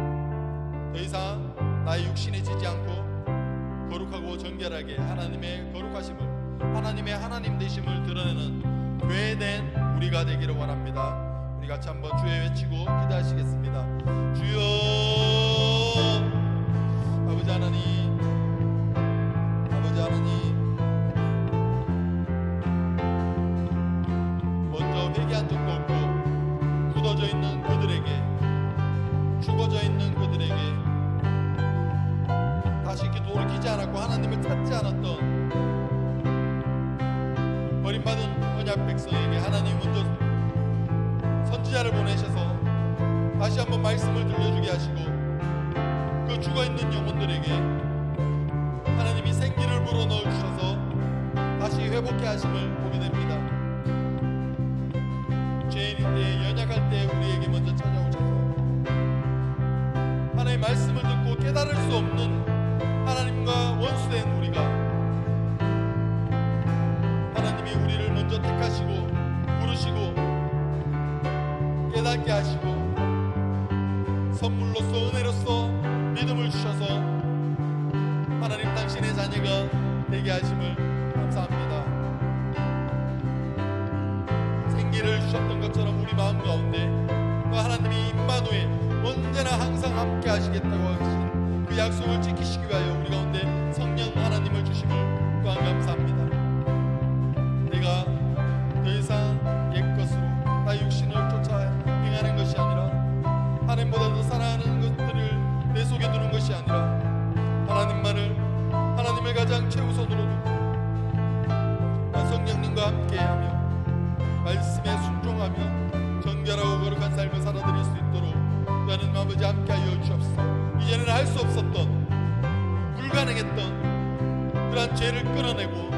더 이상 나의 육신에 지지 않고 거룩하고 정결하게 하나님의 거룩하심을 하나님의 하나님 되심을 드러내는 교회된 우리가 되기를 원합니다. 우리 같이 한번 주여 외치고 기도하시겠습니다. 주여 아버지 하나님, 아버지 하나님, 먼저 회개한 적도 없고 굳어져 있는 그들에게, 죽어져 있는 그들에게 다시 돌이키지 않았고 하나님을 찾지 않았던 버림받은 언약 백성에게 하나님 먼저 선지자를 보내셔서 다시 한번 말씀을 들려주게 하시고 그 죽어있는 영혼들에게 하나님이 생기를 불어넣어 주셔서 다시 회복케 하심을 보게 됩니다. 죄인인데 연약할 때 우리에게 먼저 찾아오셔서 하나님의 말씀을 듣고 깨달을 수 없는 하나님과 원수된 우리가 하나님이 우리를 먼저 택하시고 부르시고 깨닫게 하시고 선물로서 은혜로서 믿음을 주셔서 하나님 당신의 자녀가 되게 하심을 감사합니다. 생기를 주셨던 것처럼 우리 마음 가운데 또 하나님이 임마누엘 언제나 항상 함께 하시겠다고 하신 그 약속을 지키시기 위하여 우리 가운데 성령 하나님을 주심을 또한 감사합니다. 내가 더 이상 옛것으로 나의 육신을 쫓아 행하는 것이 아니라 하나님보다 더 사랑하는 것들을 내 속에 두는 것이 아니라 하나님을 가장 최우선으로 두고 성령님과 함께하며 말씀에 순종하며 정결하고 거룩한 삶을 살아드릴 수 있도록 하나님 아버지 함께하여 주옵소서. 이제는 할 수 없었던 불가능했던 그러한 죄를 끊어내고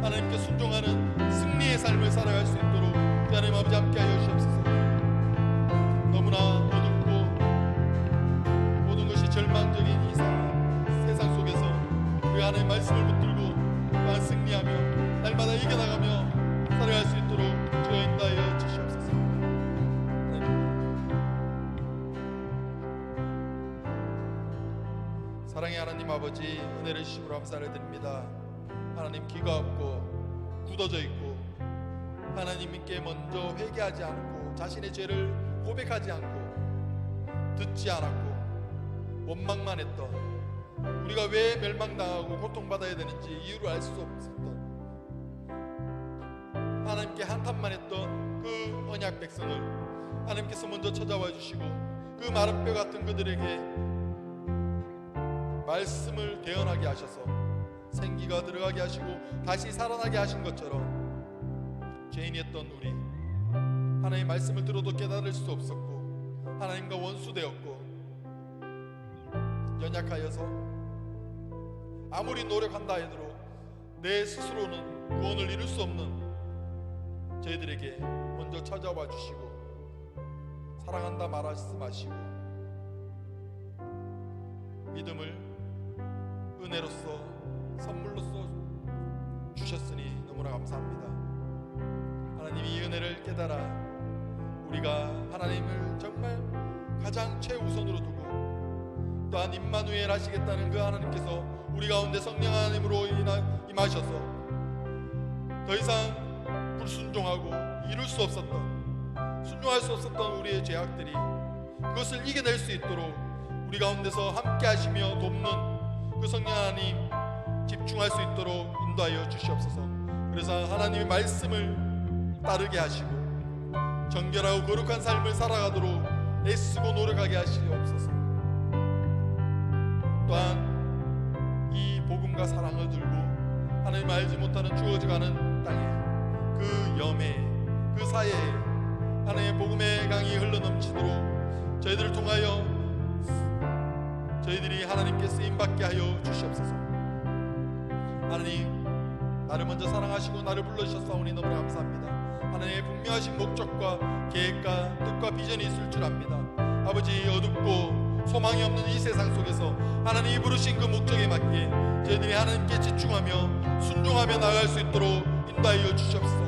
하나님께 순종하는 승리의 삶을 살아갈 수 있도록 하나님 아버지 함께하여 주옵소서. 너무나 어둡고 모든 것이 절망적인 이 세상 속에서 그 하나님의 말씀을 붙들고 또한 승리하며 날마다 이겨나가며 살아갈 수 있도록 주여 인도하여 주시옵소서. 사랑의 하나님 아버지, 은혜를 주심으로 감사를 드립니다. 하나님, 기가 없고 굳어져 있고 하나님께 먼저 회개하지 않고 자신의 죄를 고백하지 않고 듣지 않았고 원망만 했던, 우리가 왜 멸망당하고 고통받아야 되는지 이유를 알 수 없었던, 하나님께 한탄만 했던 그 언약 백성을 하나님께서 먼저 찾아와 주시고 그 마른 뼈 같은 그들에게 말씀을 대언하게 하셔서 생기가 들어가게 하시고 다시 살아나게 하신 것처럼 죄인이었던 우리, 하나님의 말씀을 들어도 깨달을 수 없었고 하나님과 원수되었고 연약하여서 아무리 노력한다 해도 내 스스로는 구원을 이룰 수 없는 저희들에게 먼저 찾아와 주시고 사랑한다 말씀하시고 믿음을 은혜로서 선물로서 주셨으니 너무나 감사합니다. 하나님이 이 은혜를 깨달아 우리가 하나님을 정말 가장 최우선으로 두고 또한 임마누엘 하시겠다는 그 하나님께서 우리 가운데 성령 하나님으로 임하셔서 더 이상 불순종하고 이룰 수 없었던, 순종할 수 없었던 우리의 죄악들이 그것을 이겨낼 수 있도록 우리 가운데서 함께 하시며 돕는 그 성령 하나님 집중할 수 있도록 인도하여 주시옵소서. 그래서 하나님의 말씀을 따르게 하시고 정결하고 거룩한 삶을 살아가도록 애쓰고 노력하게 하시옵소서. 또한 이 복음과 사랑을 들고 하나님 알지 못하는 주어져가는 땅에 그 염에 그 사이에 하나님의 복음의 강이 흘러넘치도록 저희들을 통하여 저희들이 하나님께 쓰임받게 하여 주시옵소서. 하나님, 나를 먼저 사랑하시고 나를 불러주셨사오니 너무나 감사합니다. 하나님의 분명하신 목적과 계획과 뜻과 비전이 있을 줄 압니다. 아버지, 어둡고 소망이 없는 이 세상 속에서 하나님이 부르신 그 목적에 맞게 저희들이 하나님께 집중하며 순종하며 나아갈 수 있도록 인도하여 주시옵소서.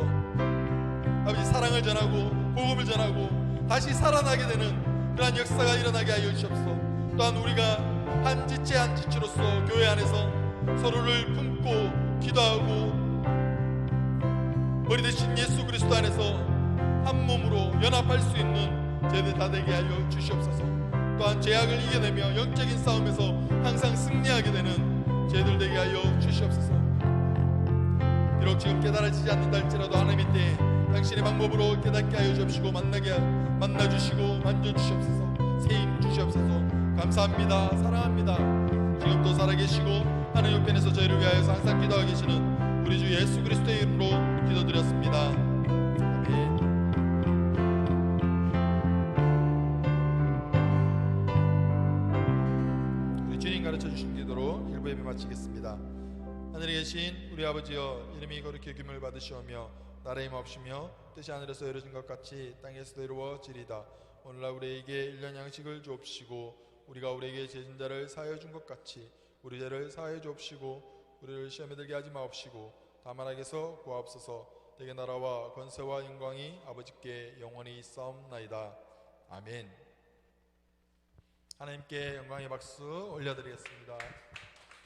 아버지, 사랑을 전하고 복음을 전하고 다시 살아나게 되는 그러한 역사가 일어나게 하여 주시옵소서. 또한 우리가 한 지체 한 지체로서 교회 안에서 서로를 품고 기도하고 머리 대신 예수 그리스도 안에서 한 몸으로 연합할 수 있는 저희들 다 되게 하여 주시옵소서. 또한 죄악을 이겨내며 영적인 싸움에서 항상 승리하게 되는 저희들 되게 하여 주시옵소서. 비록 지금 깨달아지지 않는다 할지라도 하나님의 때에 당신의 방법으로 깨닫게 하여 주옵시고 만나주시고 만져주시옵소서. 세임 주시옵소서. 감사합니다. 사랑합니다. 지금도 살아계시고 하늘 옆편에서 저희를 위하여서 항상 기도하고 계시는 우리 주 예수 그리스도의 이름으로 기도드렸습니다. 아멘. 우리 주님 가르쳐 주신 기도로 1부 예배 마치겠습니다. 하늘에 계신 우리 아버지여, 이름이 거룩히 여김을 받으시오며 나라의 몹시며 뜻이 하늘에서 이루어진 것 같이 땅에서도 이루어지리다. 오늘날 우리에게 일년 양식을 주옵시고 우리가 우리에게 죄진 자를 사하여 준 것 같이 우리 죄를 사하여 주옵시고 우리를 시험에 들게 하지 마옵시고 다만 악에서 구하옵소서. 대개 나라와 권세와 영광이 아버지께 영원히 있사옵나이다. 아멘. 하나님께 영광의 박수 올려드리겠습니다.